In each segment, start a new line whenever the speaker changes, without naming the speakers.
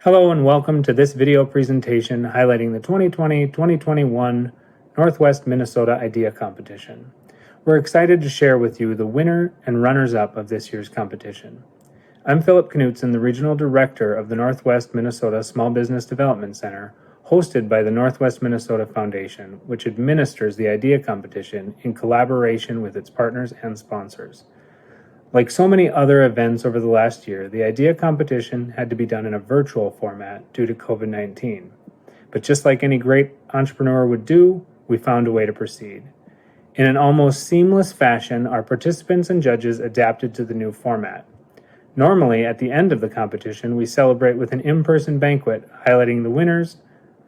Hello and welcome to this video presentation highlighting the 2020-2021 Northwest Minnesota Idea Competition. We're excited to share with you the winner and runners-up of this year's competition. I'm Philip Knutson, the Regional Director of the Northwest Minnesota Small Business Development Center, hosted by the Northwest Minnesota Foundation, which administers the Idea Competition in collaboration with its partners and sponsors. Like so many other events over the last year, the Idea Competition had to be done in a virtual format due to COVID-19. But just like any great entrepreneur would do, we found a way to proceed. In an almost seamless fashion, our participants and judges adapted to the new format. Normally, at the end of the competition, we celebrate with an in-person banquet highlighting the winners,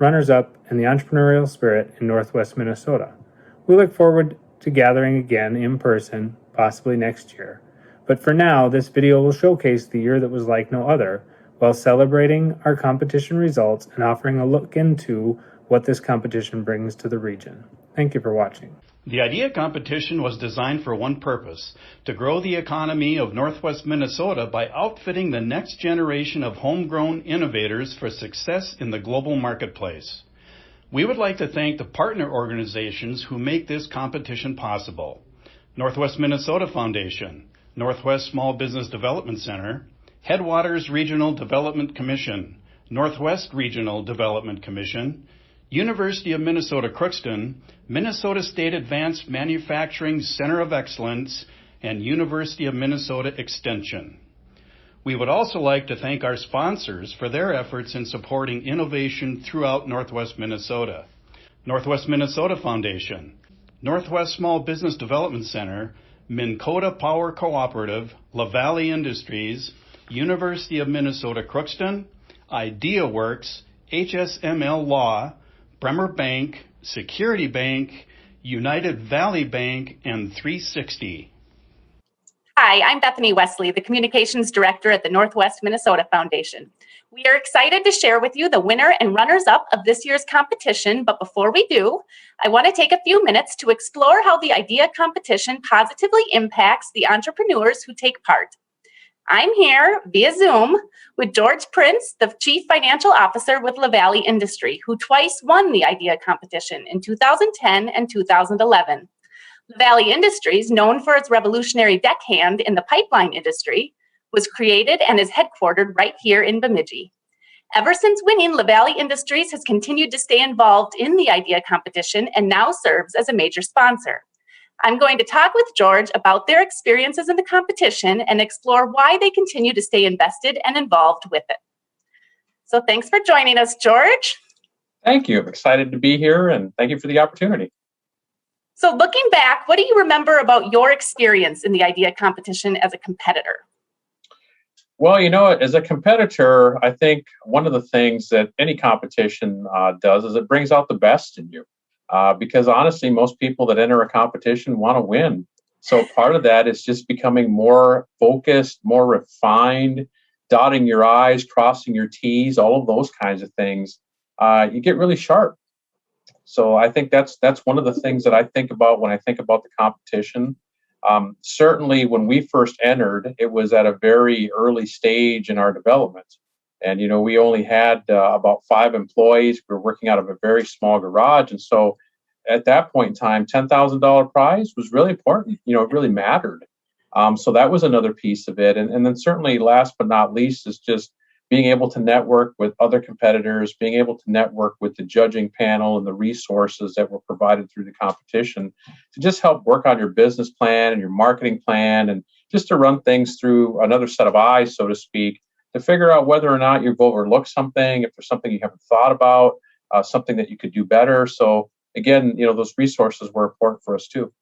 runners-up, and the entrepreneurial spirit in Northwest Minnesota. We look forward to gathering again in person, possibly next year. But for now, this video will showcase the year that was like no other, while celebrating our competition results and offering a look into what this competition brings to the region. Thank you for watching.
The Idea Competition was designed for one purpose: to grow the economy of Northwest Minnesota by outfitting the next generation of homegrown innovators for success in the global marketplace. We would like to thank the partner organizations who make this competition possible: Northwest Minnesota Foundation, Northwest Small Business Development Center, Headwaters Regional Development Commission, Northwest Regional Development Commission, University of Minnesota Crookston, Minnesota State Advanced Manufacturing Center of Excellence, and University of Minnesota Extension. We would also like to thank our sponsors for their efforts in supporting innovation throughout Northwest Minnesota: Northwest Minnesota Foundation, Northwest Small Business Development Center, Minn Kota Power Cooperative, LaValle Industries, University of Minnesota Crookston, IdeaWorks, HSML Law, Bremer Bank, Security Bank, United Valley Bank, and 360.
Hi, I'm Bethany Wesley, the Communications Director at the Northwest Minnesota Foundation. We are excited to share with you the winner and runners-up of this year's competition, but before we do, I want to take a few minutes to explore how the Idea Competition positively impacts the entrepreneurs who take part. I'm here via Zoom with George Prince, the Chief Financial Officer with LaValle Industry, who twice won the Idea Competition in 2010 and 2011. LaValle Industries, known for its revolutionary deckhand in the pipeline industry, was created and is headquartered right here in Bemidji. Ever since winning, LaValle Industries has continued to stay involved in the Idea Competition and now serves as a major sponsor. I'm going to talk with George about their experiences in the competition and explore why they continue to stay invested and involved with it. So thanks for joining us, George.
Thank you. I'm excited to be here, and thank you for the opportunity.
So looking back, what do you remember about your experience in the Idea Competition as a competitor?
Well, as a competitor, I think one of the things that any competition does is it brings out the best in you. Because honestly, most people that enter a competition want to win. So part of that is just becoming more focused, more refined, dotting your I's, crossing your T's, all of those kinds of things. You get really sharp. So I think that's one of the things that I think about when I think about the competition. Certainly, when we first entered, it was at a very early stage in our development. And, we only had about 5 employees. We were working out of a very small garage. And so at that point in time, $10,000 prize was really important. It really mattered. So that was another piece of it. And then certainly last but not least is just being able to network with other competitors, being able to network with the judging panel and the resources that were provided through the competition to just help work on your business plan and your marketing plan, and just to run things through another set of eyes, so to speak, to figure out whether or not you've overlooked something, if there's something you haven't thought about, something that you could do better. So again, those resources were important for us too.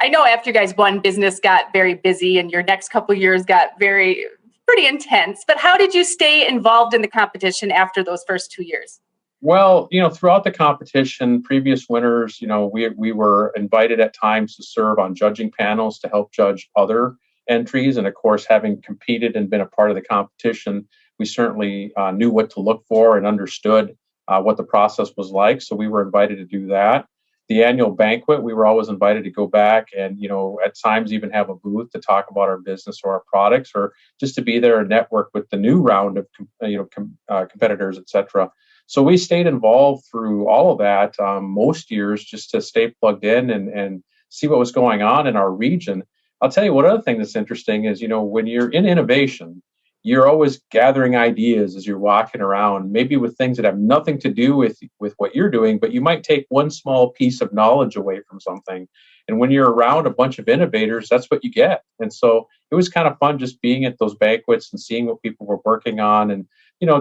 I know after you guys won, business got very busy and your next couple of years got pretty intense, but how did you stay involved in the competition after those first 2 years?
Well, throughout the competition, previous winners, we were invited at times to serve on judging panels to help judge other entries. And of course, having competed and been a part of the competition, we certainly knew what to look for and understood what the process was like. So we were invited to do that. the annual banquet, we were always invited to go back and, at times even have a booth to talk about our business or our products, or just to be there and network with the new round of, competitors, et cetera. So we stayed involved through all of that most years just to stay plugged in and see what was going on in our region. I'll tell you one other thing that's interesting is, when you're in innovation, you're always gathering ideas as you're walking around, maybe with things that have nothing to do with what you're doing, but you might take one small piece of knowledge away from something. And when you're around a bunch of innovators, that's what you get. And so it was kind of fun just being at those banquets and seeing what people were working on, and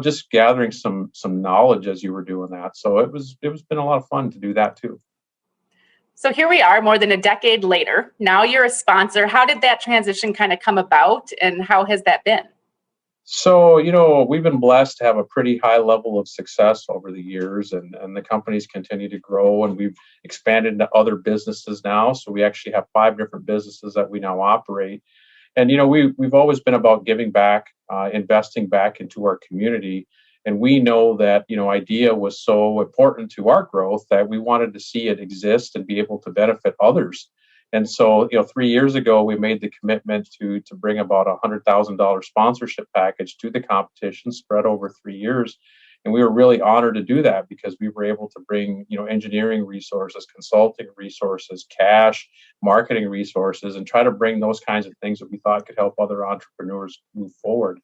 just gathering some knowledge as you were doing that. So it was been a lot of fun to do that too.
So here we are more than a decade later. Now you're a sponsor. How did that transition kind of come about, and how has that been?
So, we've been blessed to have a pretty high level of success over the years, and the companies continue to grow, and we've expanded into other businesses now. So we actually have 5 different businesses that we now operate. And, we've always been about giving back, investing back into our community. And we know that, IDEA was so important to our growth that we wanted to see it exist and be able to benefit others. And so, 3 years ago, we made the commitment to bring about $100,000 sponsorship package to the competition, spread over 3 years. And we were really honored to do that because we were able to bring, engineering resources, consulting resources, cash, marketing resources, and try to bring those kinds of things that we thought could help other entrepreneurs move forward.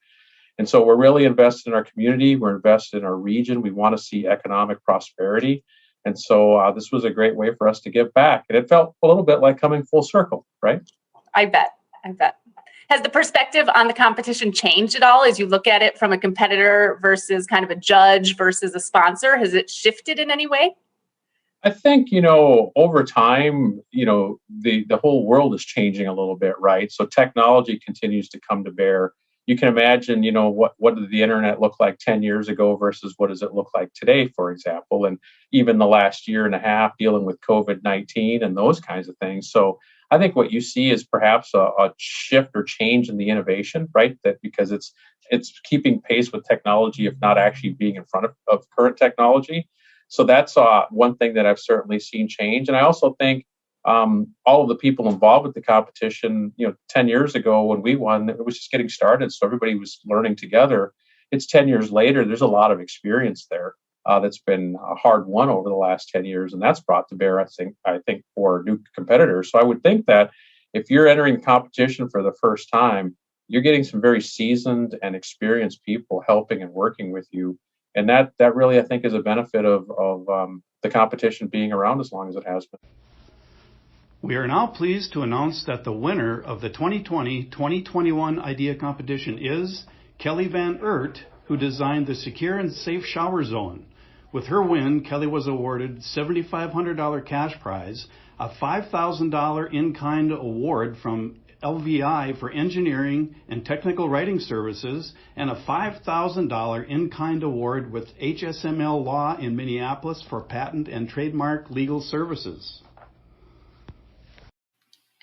And so we're really invested in our community. We're invested in our region. We want to see economic prosperity. And so this was a great way for us to give back. And it felt a little bit like coming full circle, right?
I bet. Has the perspective on the competition changed at all as you look at it from a competitor versus kind of a judge versus a sponsor? Has it shifted in any way?
I think, over time, the whole world is changing a little bit, right? So technology continues to come to bear. You can imagine, what did the internet look like 10 years ago versus what does it look like today, for example, and even the last year and a half dealing with COVID-19 and those kinds of things. So I think what you see is perhaps a shift or change in the innovation, right? That because it's keeping pace with technology, if not actually being in front of current technology. So that's one thing that I've certainly seen change. And I also think all of the people involved with the competition, 10 years ago when we won, it was just getting started. So everybody was learning together. It's 10 years later. There's a lot of experience there that's been hard won over the last 10 years. And that's brought to bear, I think for new competitors. So I would think that if you're entering the competition for the first time, you're getting some very seasoned and experienced people helping and working with you. And that really, I think, is a benefit of the competition being around as long as it has been.
We are now pleased to announce that the winner of the 2020-2021 IDEA competition is Kelly Van Oort, who designed the Secure and Safe Shower Zone. With her win, Kelly was awarded $7,500 cash prize, a $5,000 in-kind award from LVI for engineering and technical writing services, and a $5,000 in-kind award with HSML Law in Minneapolis for patent and trademark legal services.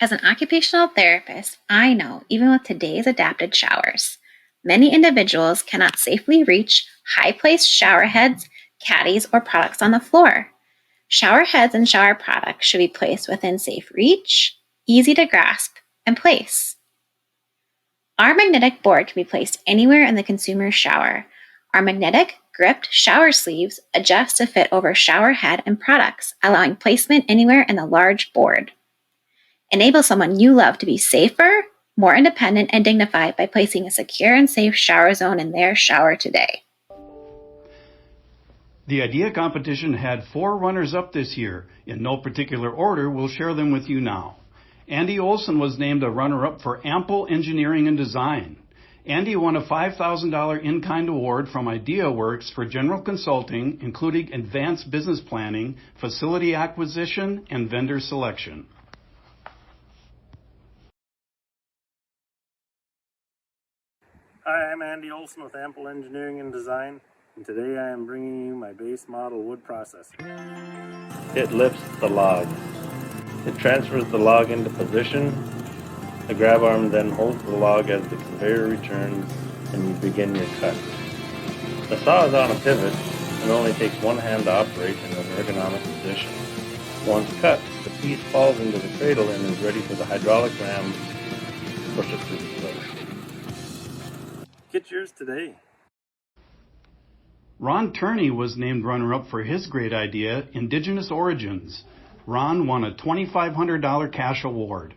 As an occupational therapist, I know even with today's adapted showers, many individuals cannot safely reach high-placed shower heads, caddies, or products on the floor. Shower heads and shower products should be placed within safe reach, easy to grasp, and place. Our magnetic board can be placed anywhere in the consumer's shower. Our magnetic gripped shower sleeves adjust to fit over shower head and products, allowing placement anywhere in the large board. Enable someone you love to be safer, more independent, and dignified by placing a secure and safe shower zone in their shower today.
The IDEA competition had 4 runners-up this year. In no particular order, we'll share them with you now. Andy Olson was named a runner-up for Ample Engineering and Design. Andy won a $5,000 in-kind award from IdeaWorks for general consulting, including advanced business planning, facility acquisition, and vendor selection.
Hi, I'm Andy Olson with Ample Engineering and Design, and today I am bringing you my base model wood processor. It lifts the log. It transfers the log into position. The grab arm then holds the log as the conveyor returns and you begin your cut. The saw is on a pivot and only takes one hand to operate in an ergonomic position. Once cut, the piece falls into the cradle and is ready for the hydraulic ram to push it through the clay. Get yours today.
Ron Turney was named runner-up for his great idea, Indigenous Origins. Ron won a $2,500 cash award.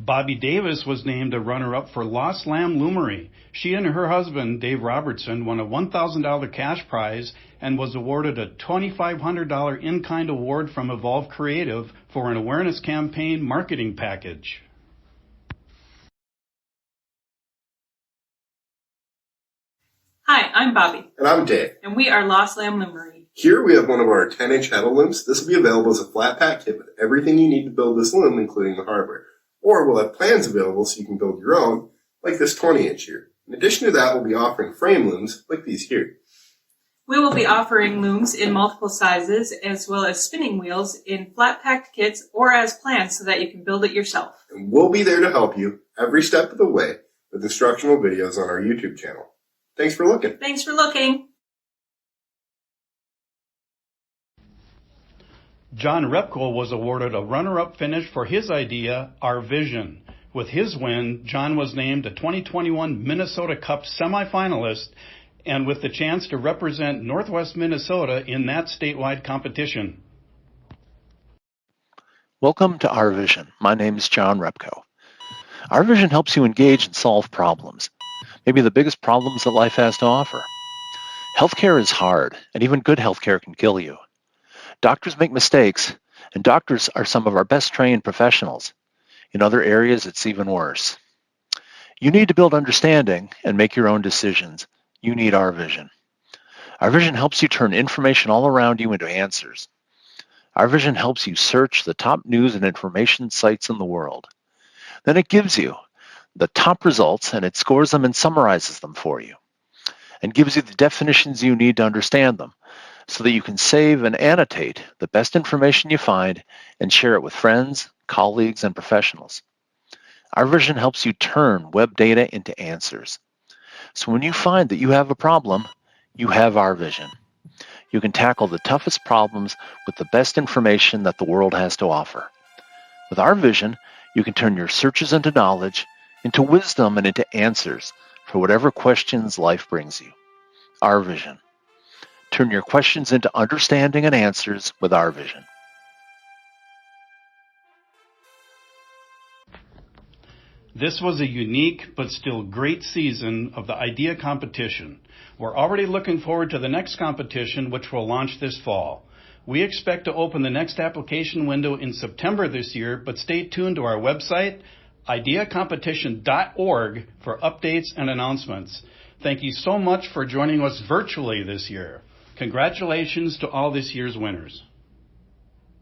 Bobby Davis was named a runner-up for Lost Lamb Loomery. She and her husband, Dave Robertson, won a $1,000 cash prize and was awarded a $2,500 in-kind award from Evolve Creative for an awareness campaign marketing package.
Hi, I'm Bobby.
And I'm Dave.
And we are Lost Lamb Loomery.
Here we have one of our 10-inch handle looms. This will be available as a flat pack kit with everything you need to build this loom, including the hardware. Or we'll have plans available so you can build your own, like this 20-inch here. In addition to that, we'll be offering frame looms, like these here.
We will be offering looms in multiple sizes, as well as spinning wheels in flat-packed kits or as plans so that you can build it yourself.
And we'll be there to help you every step of the way with instructional videos on our YouTube channel. Thanks for looking.
Thanks for looking.
John Repko was awarded a runner-up finish for his idea, Our Vision. With his win, John was named a 2021 Minnesota Cup semifinalist and with the chance to represent Northwest Minnesota in that statewide competition.
Welcome to Our Vision. My name is John Repko. Our Vision helps you engage and solve problems, maybe the biggest problems that life has to offer. Healthcare is hard, and even good healthcare can kill you. Doctors make mistakes, and doctors are some of our best trained professionals. In other areas, it's even worse. You need to build understanding and make your own decisions. You need Our Vision. Our Vision helps you turn information all around you into answers. Our Vision helps you search the top news and information sites in the world. Then it gives you the top results, and it scores them and summarizes them for you, and gives you the definitions you need to understand them, so that you can save and annotate the best information you find and share it with friends, colleagues, and professionals. Our Vision helps you turn web data into answers. So when you find that you have a problem, you have Our Vision. You can tackle the toughest problems with the best information that the world has to offer. With Our Vision, you can turn your searches into knowledge, into wisdom, and into answers for whatever questions life brings you. Our Vision. Turn your questions into understanding and answers with Our Vision.
This was a unique but still great season of the idea competition. We're already looking forward to the next competition, which will launch this fall. We expect to open the next application window in September this year, but stay tuned to our website, ideacompetition.org, for updates and announcements. Thank you so much for joining us virtually this year. Congratulations to all this year's winners.